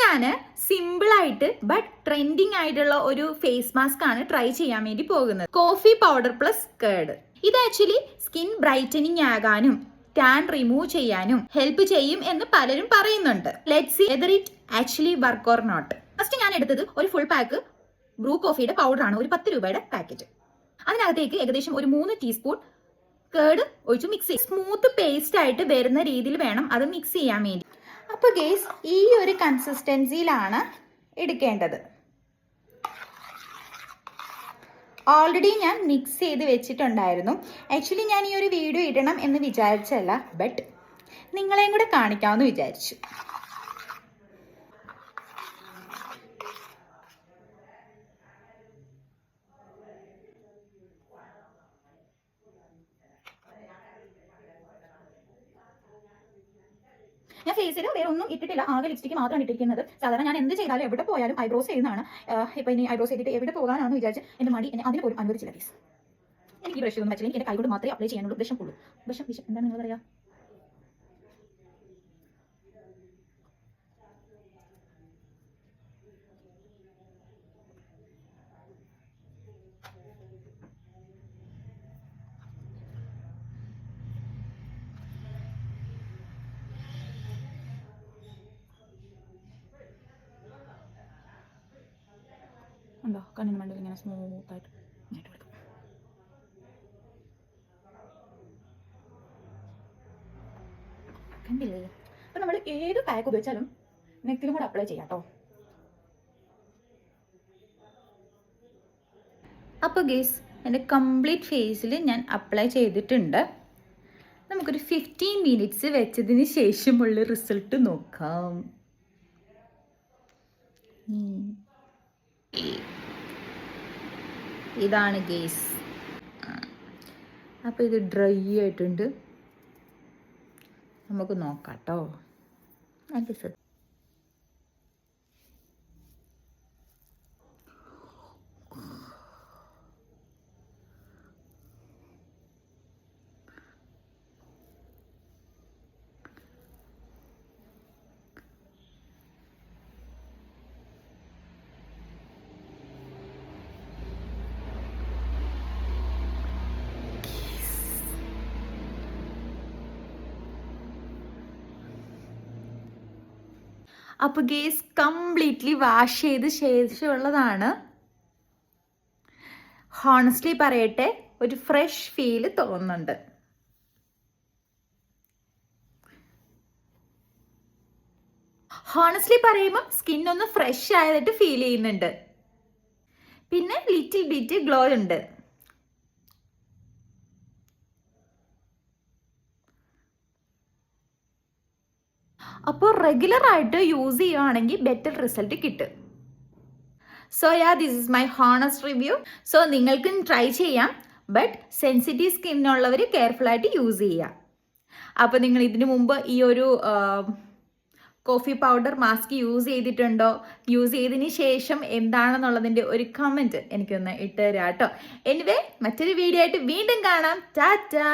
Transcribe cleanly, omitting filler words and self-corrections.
ഞാൻ സിമ്പിളായിട്ട് but trending ആയിട്ടുള്ള ഒരു ഫേസ് മാസ്ക് ആണ് ട്രൈ ചെയ്യാൻ വേണ്ടി പോകുന്നത്. Coffee powder plus curd. ഇത് ആക്ച്വലി സ്കിൻ ബ്രൈറ്റനിങ് ആകാനും ടാൻ റിമൂവ് ചെയ്യാനും ഹെൽപ്പ് ചെയ്യും എന്ന് പലരും പറയുന്നുണ്ട്. Let's see whether it actually work or not. First ഞാൻ എടുത്തത് ഒരു ഫുൾ പാക്ക് ബ്രൂ കോഫിയുടെ പൗഡറാണ്, ഒരു 10 രൂപയുടെ പാക്കറ്റ്. അതിനകത്തേക്ക് ഏകദേശം ഒരു 3 ടീസ്പൂൺ കേർഡ് ഒഴിച്ച് മിക്സ് ചെയ്യും. സ്മൂത്ത് പേസ്റ്റ് ആയിട്ട് വരുന്ന രീതിയിൽ വേണം അത് മിക്സ് ചെയ്യാൻ വേണ്ടി. അപ്പോൾ ഗേസ് ഈ ഒരു കൺസിസ്റ്റൻസിയിലാണ് എടുക്കേണ്ടത്. ഓൾറെഡി ഞാൻ മിക്സ് ചെയ്ത് വെച്ചിട്ടുണ്ടായിരുന്നു. ആക്ച്വലി ഞാൻ ഈ ഒരു വീഡിയോ ഇടണം എന്ന് വിചാരിച്ചല്ല, ബട്ട് നിങ്ങളെയും കൂടെ കാണിക്കാമെന്ന് വിചാരിച്ചു. ഞാൻ ഫേസിൽ വേറെ ഒന്നും ഇട്ടിട്ടില്ല, ആകെ ലിപ്സ്റ്റിക്ക് മാത്രമാണ് ഇട്ടിരിക്കുന്നത്. സാധാരണ ഞാൻ എന്ത് ചെയ്താലും എവിടെ പോയാലും ഐബ്രോസ് ചെയ്യുന്നതാണ്. ഇപ്പം ഇനി ഐബ്രോസ് ചെയ്തിട്ട് എവിടെ പോകാനാണെന്ന് വിചാരിച്ച് എൻ്റെ മടി എന്നെ അതിന് പോലും അനുവദിച്ചില്ല ഗൈസ്. എനിക്ക് ബ്രഷ് ഒന്നും പറ്റില്ല, എനിക്ക് എൻ്റെ കൈ കൊണ്ട് മാത്രമേ അപ്ലൈ ചെയ്യാനുള്ളൂ. ബ്രഷും ഉള്ളൂ. ബ്രഷും എന്താണ് നിങ്ങൾ പറയുക? ഉണ്ടോ കണ്ണിന് മണ്ടയിൽ ഇങ്ങനെ സ്മൂത്തായിട്ട് ഇങ്ങോട്ട് കൊടുക്കും. കണ്ടില്ലേ? അപ്പം നമ്മൾ ഏത് പാക്ക് ഉപയോഗിച്ചാലും നെക്കിലും കൂടെ അപ്ലൈ ചെയ്യാം കേട്ടോ. അപ്പോൾ ഗേസ് എൻ്റെ കംപ്ലീറ്റ് ഫേസിൽ ഞാൻ അപ്ലൈ ചെയ്തിട്ടുണ്ട്. നമുക്കൊരു 15 മിനിറ്റ്സ് വെച്ചതിന് ശേഷമുള്ള റിസൾട്ട് നോക്കാം. ഇതാണ് ഗേസ്. അപ്പോൾ ഇത് ഡ്രൈ ആയിട്ടുണ്ട്, നമുക്ക് നോക്കാം കേട്ടോ. അപ്പോൾ ഗേസ് കംപ്ലീറ്റ്ലി വാഷ് ചെയ്ത് ശേഷമുള്ളതാണ്. ഹോണസ്റ്റ്ലി പറയട്ടെ, ഒരു ഫ്രഷ് ഫീല് തോന്നുന്നുണ്ട്. ഹോണസ്റ്റ്ലി പറയുമ്പോൾ സ്കിന്നൊന്ന് ഫ്രഷ് ആയതായിട്ട് ഫീൽ ചെയ്യുന്നുണ്ട്. പിന്നെ ലിറ്റിൽ ബിറ്റ് ഗ്ലോ ഉണ്ട്. അപ്പോൾ റെഗുലറായിട്ട് യൂസ് ചെയ്യുകയാണെങ്കിൽ ബെറ്റർ റിസൾട്ട് കിട്ടും. So this is my honest review. So നിങ്ങൾക്കും ട്രൈ ചെയ്യാം, ബട്ട് സെൻസിറ്റീവ് സ്കിന്നുള്ളവർ കെയർഫുള്ളായിട്ട് യൂസ് ചെയ്യുക. അപ്പോൾ നിങ്ങൾ ഇതിനു മുമ്പ് ഈ ഒരു കോഫി പൗഡർ മാസ്ക് യൂസ് ചെയ്തിട്ടുണ്ടോ? യൂസ് ചെയ്തതിന് ശേഷം എന്താണെന്നുള്ളതിൻ്റെ ഒരു കമൻറ്റ് എനിക്കൊന്ന് ഇട്ട് തരാം കേട്ടോ. എനിവേ മറ്റൊരു വീഡിയോ ആയിട്ട് വീണ്ടും കാണാം. ടാറ്റാ.